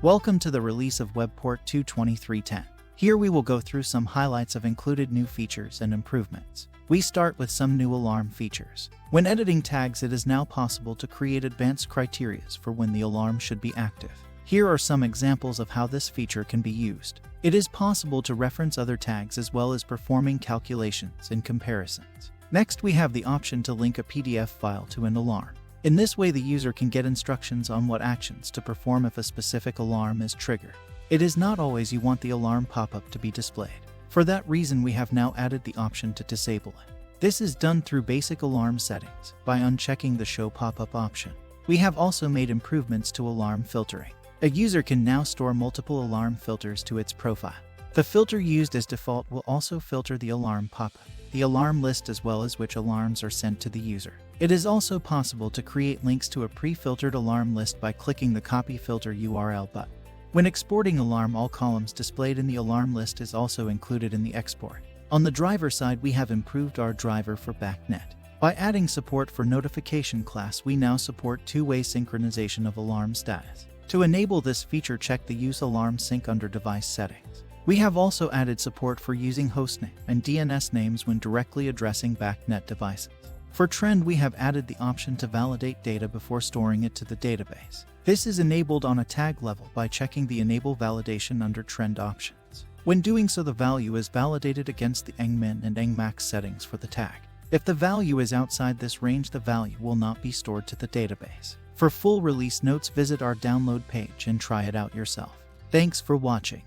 Welcome to the release of WebPort 2.23.10. Here we will go through some highlights of included new features and improvements. We start with some new alarm features. When editing tags, it is now possible to create advanced criteria for when the alarm should be active. Here are some examples of how this feature can be used. It is possible to reference other tags as well as performing calculations and comparisons. Next, we have the option to link a PDF file to an alarm. In this way, the user can get instructions on what actions to perform if a specific alarm is triggered. It is not always you want the alarm pop-up to be displayed. For that reason, we have now added the option to disable it. This is done through basic alarm settings by unchecking the Show Pop-up option. We have also made improvements to alarm filtering. A user can now store multiple alarm filters to its profile. The filter used as default will also filter the alarm pop-up, the alarm list, as well as which alarms are sent to the user. It is also possible to create links to a pre-filtered alarm list by clicking the Copy Filter URL button. When exporting alarm, all columns displayed in the alarm list is also included in the export. On the driver side, we have improved our driver for BACnet. By adding support for notification class, we now support two-way synchronization of alarm status. To enable this feature, check the Use Alarm Sync under Device Settings. We have also added support for using hostname and DNS names when directly addressing BACnet devices. For Trend, we have added the option to validate data before storing it to the database. This is enabled on a tag level by checking the Enable Validation under Trend options. When doing so, the value is validated against the engmin and engmax settings for the tag. If the value is outside this range, the value will not be stored to the database. For full release notes, visit our download page and try it out yourself. Thanks for watching.